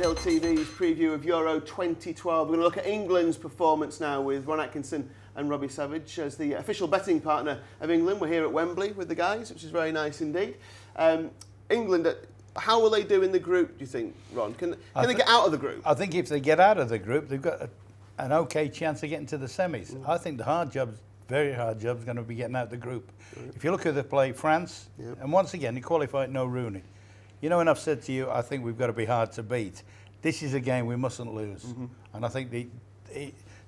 Hill TV's preview of Euro 2012. We're going to look at England's performance now with Ron Atkinson and Robbie Savage as the official betting partner of England. We're here at Wembley with the guys, which is very nice indeed. England, how will they do in the group, do you think, Ron? Can they get out of the group? I think if they get out of the group, they've got an okay chance of getting to the semis. I think the hard job, very hard job, is going to be getting out of the group. If you look at the play, France, and once again, he qualified no Rooney. You know, and I've said to you, I think we've got to be hard to beat. This is a game we mustn't lose. And I think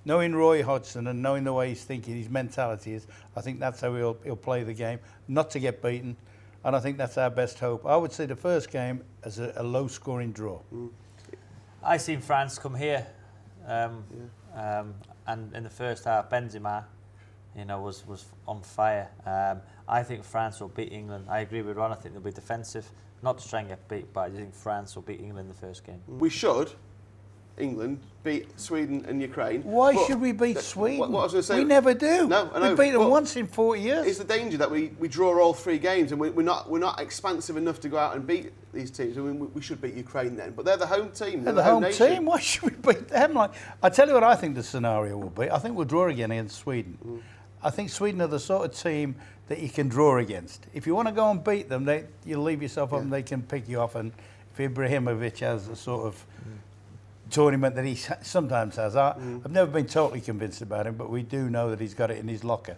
knowing Roy Hodgson and knowing the way he's thinking, his mentality is, I think that's how he'll play the game, not to get beaten. And I think that's our best hope. I would say the first game as a low-scoring draw. I seen France come here, and in the first half, Benzema, you know, was on fire. I think France will beat England. I agree with Ron. I think they'll be defensive, not to try and get beat, but I think France will beat England in the first game. We should, England, beat Sweden and Ukraine. Why should we beat Sweden? What I was going to say, we never do. No, I know. We beat them once in 40 years. It's the danger that we draw all three games and we're not expansive enough to go out and beat these teams. I mean, we should beat Ukraine then, but they're the home team. They're the home team. Why should we beat them? Like, I tell you what I think the scenario will be. I think we'll draw again against Sweden. I think Sweden are the sort of team that you can draw against. If you want to go and beat them, you leave yourself up and they can pick you off. And if Ibrahimovic has a sort of tournament that he sometimes has, I've never been totally convinced about him, but we do know that he's got it in his locker.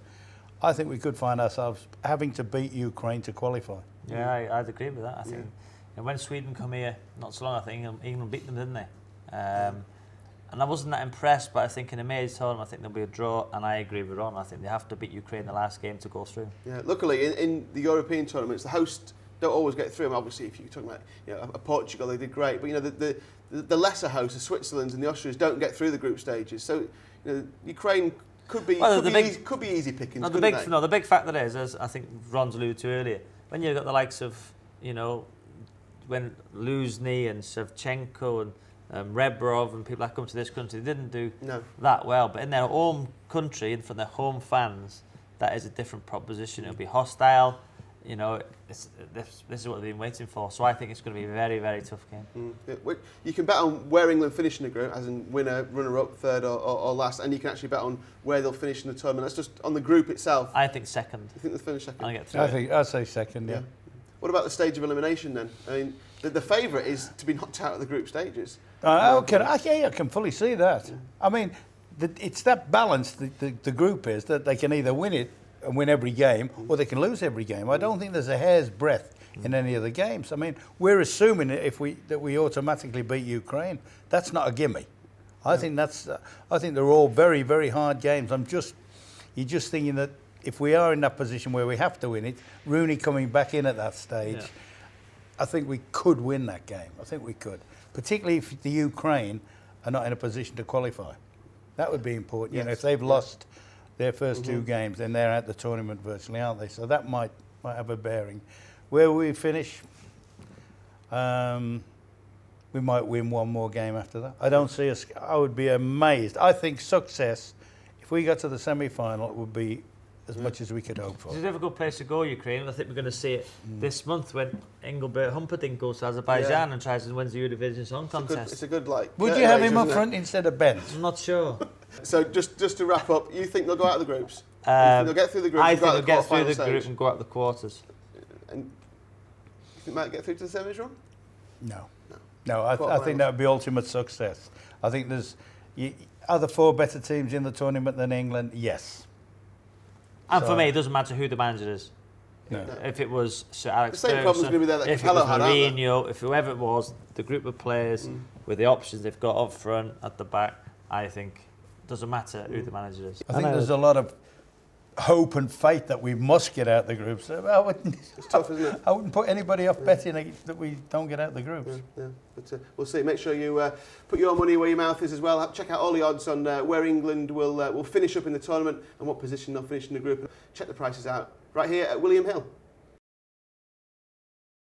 I think we could find ourselves having to beat Ukraine to qualify. Yeah, I'd agree with that. I think and when Sweden come here, not so long, I think England beat them, didn't they? And I wasn't that impressed, but I think in a major tournament, I think there'll be a draw, and I agree with Ron. I think they have to beat Ukraine in the last game to go through. Yeah, luckily, in the European tournaments, the host don't always get through. And obviously, if you're talking about a Portugal, they did great, but the lesser hosts, the Switzerlands and the Austrians, don't get through the group stages. So Ukraine could be easy pickings. No, the big factor is, as I think Ron's alluded to earlier, when you've got the likes of when Luzny and Shevchenko and Rebrov and people that come to this country, they didn't do that well. But in their home country, and from their home fans, that is a different proposition. It'll be hostile. This is what they've been waiting for. So I think it's going to be a very, very tough game. You can bet on where England finish in the group, as in winner, runner-up, third or last, and you can actually bet on where they'll finish in the tournament. That's just on the group itself. I think second. You think they'll finish second? I'd say second, yeah. What about the stage of elimination then? I mean, the favourite is to be knocked out of the group stages. I can fully see that. I mean, it's that balance, the group is, that they can either win it and win every game, or they can lose every game. I don't think there's a hair's breadth in any of the games. I mean, we're assuming that we automatically beat Ukraine. That's not a gimme. I think they're all very, very hard games. You're just thinking that if we are in that position where we have to win it, Rooney coming back in at that stage, I think we could win that game. I think we could, particularly if the Ukraine are not in a position to qualify. That would be important. Yes. If they've lost their first two games, then they're at the tournament virtually, aren't they? So that might have a bearing. Where we finish, we might win one more game after that. I don't see us. I would be amazed. I think success, if we got to the semi-final, it would be as much as we could hope for. It's a difficult place to go, Ukraine. I think we're going to see it this month when Engelbert Humperdinck goes to Azerbaijan and tries and wins the Eurovision Song Contest. It's a good Would you have him up front instead of Ben? I'm not sure. So just to wrap up, you think they'll go out of the groups? You think they'll get through the groups? I think they'll get through the group and go out the quarters. And you think they might get through to the semis, Ron? No. I think that would be ultimate success. I think are there four better teams in the tournament than England? Yes. And for me, it doesn't matter who the manager is. No. If it was Sir Alex Ferguson, if it was Mourinho, if whoever it was, the group of players with the options they've got up front, at the back, I think it doesn't matter who the manager is. I think there's a lot of hope and faith that we must get out the groups. It's tough, isn't it? I wouldn't put anybody off betting that we don't get out the groups. But we'll see. Make sure you put your money where your mouth is as well. Check out all the odds on where England will finish up in the tournament and what position they'll finish in the group. Check the prices out right here at William Hill.